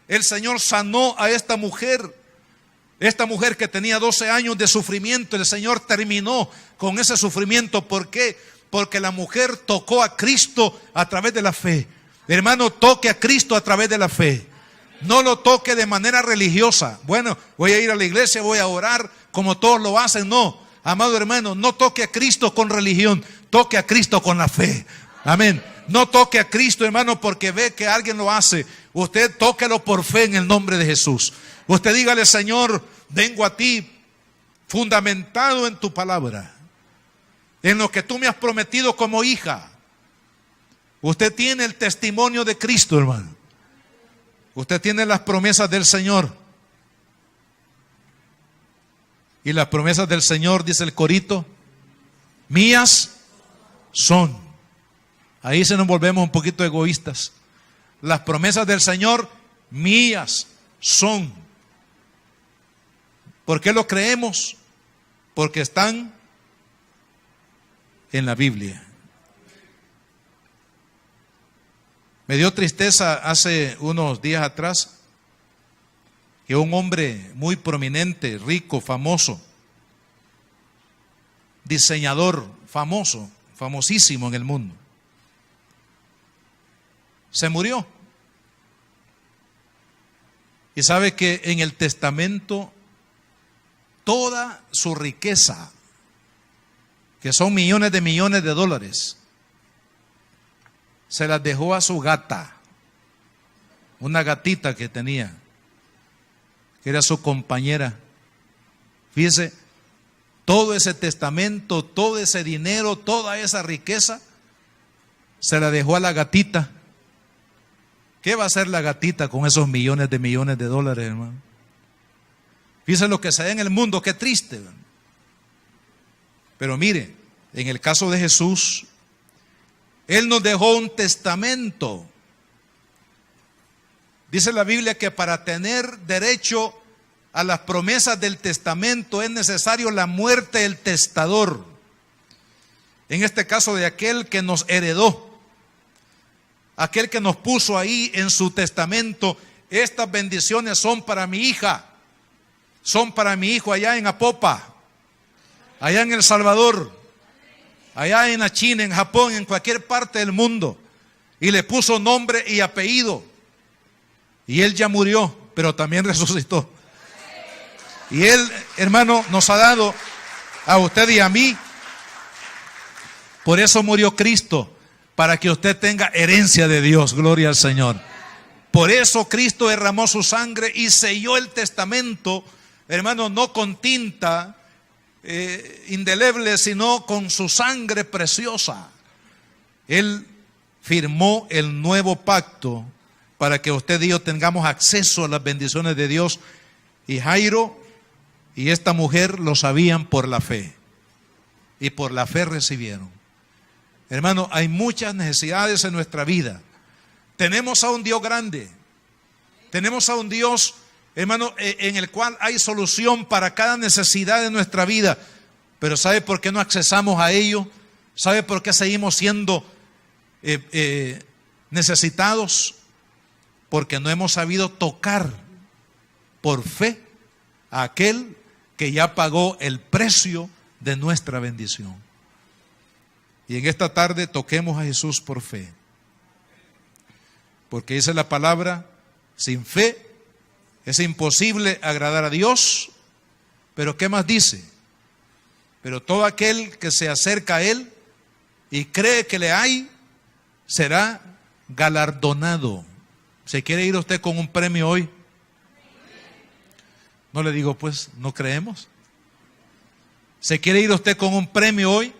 el Señor sanó a esta mujer que tenía 12 años de sufrimiento, el Señor terminó con ese sufrimiento. ¿Por qué? Porque la mujer tocó a Cristo a través de la fe. Hermano, toque a Cristo a través de la fe. No lo toque de manera religiosa. Bueno, voy a ir a la iglesia, voy a orar como todos lo hacen. No, amado hermano, no toque a Cristo con religión, toque a Cristo con la fe. Amén. No toque a Cristo, hermano, porque ve que alguien lo hace. Usted tóquelo por fe en el nombre de Jesús. Usted dígale, Señor, vengo a ti fundamentado en tu palabra, en lo que tú me has prometido como hija. Usted tiene el testimonio de Cristo, hermano. Usted tiene las promesas del Señor. Y las promesas del Señor, dice el corito, mías son. Ahí se nos volvemos un poquito egoístas. Las promesas del Señor, mías son. ¿Por qué lo creemos? Porque están en la Biblia. Me dio tristeza hace unos días atrás que un hombre muy prominente, rico, famoso, diseñador famoso, famosísimo en el mundo, se murió. Y sabe que en el testamento toda su riqueza, que son millones de dólares, se las dejó a su gata, una gatita que tenía, que era su compañera. Fíjese, todo ese testamento, todo ese dinero, toda esa riqueza, se la dejó a la gatita. ¿Qué va a hacer la gatita con esos millones de dólares, hermano? Fíjese lo que se da en el mundo, qué triste, hermano. Pero mire, en el caso de Jesús, Él nos dejó un testamento. Dice la Biblia que para tener derecho a las promesas del testamento es necesario la muerte del testador. En este caso, de aquel que nos heredó, aquel que nos puso ahí en su testamento: estas bendiciones son para mi hija, son para mi hijo allá en Apopa, allá en El Salvador, allá en la China, en Japón, en cualquier parte del mundo. Y le puso nombre y apellido. Y él ya murió, pero también resucitó. Y él, hermano, nos ha dado a usted y a mí. Por eso murió Cristo, para que usted tenga herencia de Dios. Gloria al Señor. Por eso Cristo derramó su sangre y selló el testamento, hermano, no con tinta indeleble, sino con su sangre preciosa. Él firmó el nuevo pacto para que usted y yo tengamos acceso a las bendiciones de Dios. Y Jairo y esta mujer lo sabían por la fe, y por la fe recibieron. Hermano, hay muchas necesidades en nuestra vida. Tenemos a un Dios grande, tenemos a un Dios, hermano, en el cual hay solución para cada necesidad de nuestra vida. Pero ¿sabe por qué no accesamos a ello? ¿Sabe por qué seguimos siendo necesitados? Porque no hemos sabido tocar por fe a aquel que ya pagó el precio de nuestra bendición. Y en esta tarde toquemos a Jesús por fe. Porque dice la palabra: sin fe es imposible agradar a Dios. Pero ¿qué más dice? Pero todo aquel que se acerca a Él y cree que le hay, será galardonado. ¿Se quiere ir usted con un premio hoy? No le digo, pues, ¿no creemos? ¿Se quiere ir usted con un premio hoy?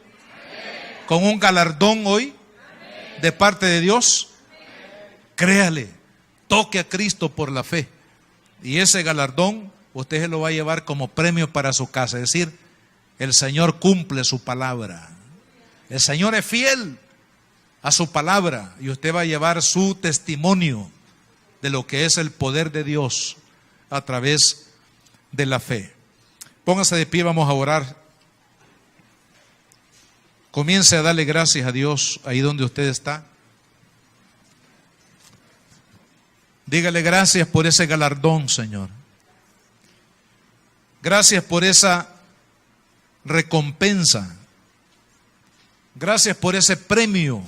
¿Con un galardón hoy? ¿De parte de Dios? Créale, toque a Cristo por la fe. Y ese galardón usted se lo va a llevar como premio para su casa. Es decir, el Señor cumple su palabra. El Señor es fiel a su palabra. Y usted va a llevar su testimonio de lo que es el poder de Dios a través de la fe. Póngase de pie, vamos a orar. Comience a darle gracias a Dios ahí donde usted está. Dígale gracias por ese galardón, Señor. Gracias por esa recompensa. Gracias por ese premio,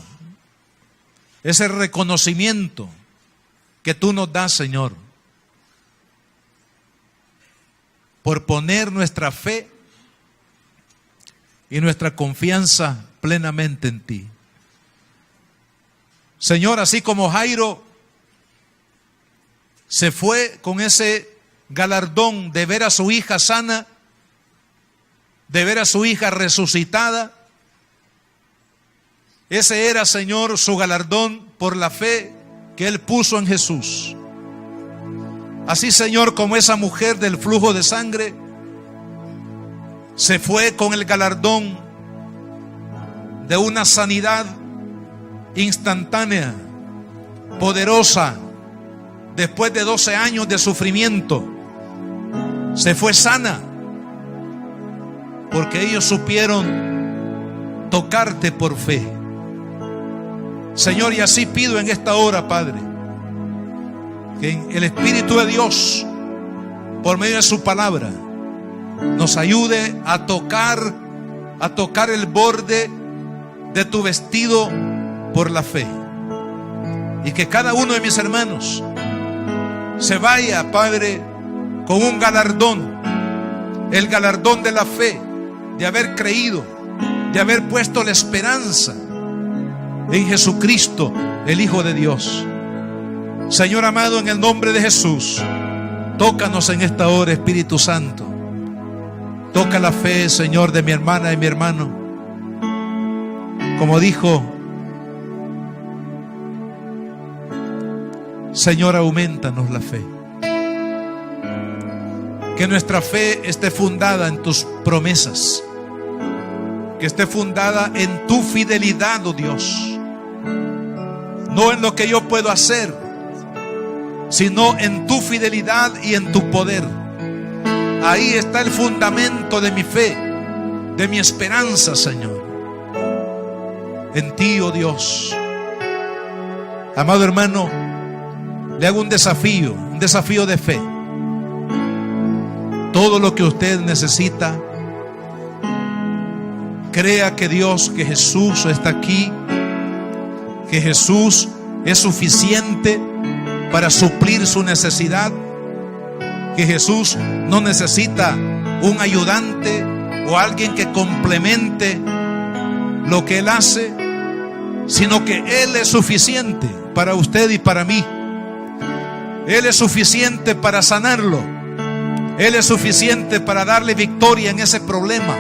ese reconocimiento que tú nos das, Señor, por poner nuestra fe y nuestra confianza plenamente en ti. Señor, así como Jairo se fue con ese galardón de ver a su hija sana, de ver a su hija resucitada, ese era, Señor, su galardón por la fe que él puso en Jesús. Así, Señor, como esa mujer del flujo de sangre se fue con el galardón de una sanidad instantánea, poderosa, después de 12 años de sufrimiento, se fue sana, porque ellos supieron tocarte por fe. Señor, y así pido en esta hora, Padre, que el Espíritu de Dios, por medio de su palabra, nos ayude a tocar el borde de tu vestido por la fe. Y que cada uno de mis hermanos se vaya, Padre, con un galardón, el galardón de la fe, de haber creído, de haber puesto la esperanza en Jesucristo, el Hijo de Dios. Señor amado, en el nombre de Jesús, tócanos en esta hora, Espíritu Santo. Toca la fe, Señor, de mi hermana y mi hermano. Como dijo, Señor, aumentanos la fe. Que nuestra fe esté fundada en tus promesas, que esté fundada en tu fidelidad, oh Dios. No en lo que yo puedo hacer, sino en tu fidelidad y en tu poder. Ahí está el fundamento de mi fe, de mi esperanza, Señor. En ti, oh Dios. Amado hermano, le hago un desafío de fe. Todo lo que usted necesita, crea que Dios, que Jesús está aquí, que Jesús es suficiente para suplir su necesidad, que Jesús no necesita un ayudante o alguien que complemente lo que Él hace, sino que Él es suficiente para usted y para mí. Él es suficiente para sanarlo. Él es suficiente para darle victoria en ese problema.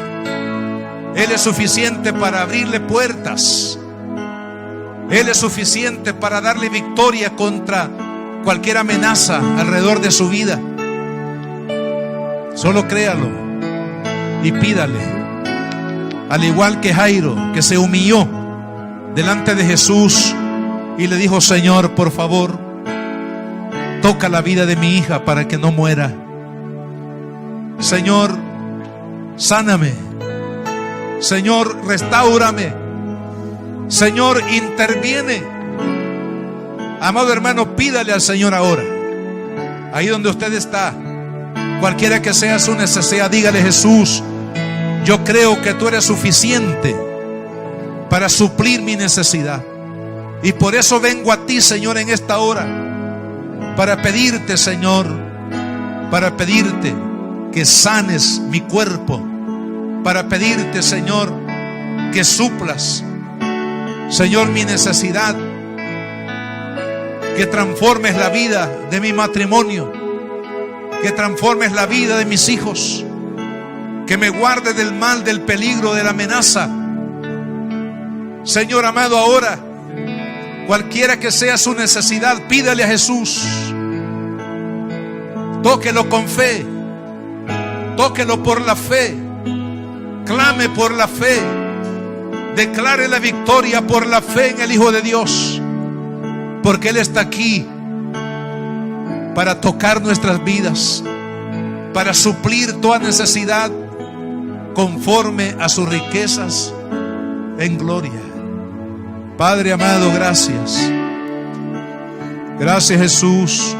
Él es suficiente para abrirle puertas. Él es suficiente para darle victoria contra cualquier amenaza alrededor de su vida. Solo créalo y pídale. Al igual que Jairo, que se humilló delante de Jesús y le dijo: Señor, por favor, toca la vida de mi hija para que no muera. Señor, sáname. Señor, restáurame. Señor, interviene. Amado hermano, pídale al Señor ahora. Ahí donde usted está, cualquiera que sea su necesidad, dígale: Jesús, yo creo que tú eres suficiente para suplir mi necesidad. Y por eso vengo a ti, Señor, en esta hora, para pedirte, Señor, para pedirte que sanes mi cuerpo, para pedirte, Señor, que suplas, Señor, mi necesidad, que transformes la vida de mi matrimonio, que transformes la vida de mis hijos, que me guardes del mal, del peligro, de la amenaza. Señor amado, ahora, cualquiera que sea su necesidad, pídale a Jesús. Tóquelo con fe, tóquelo por la fe, clame por la fe, declare la victoria por la fe en el Hijo de Dios, porque Él está aquí para tocar nuestras vidas, para suplir toda necesidad conforme a sus riquezas en gloria. Padre amado, gracias. Gracias, Jesús.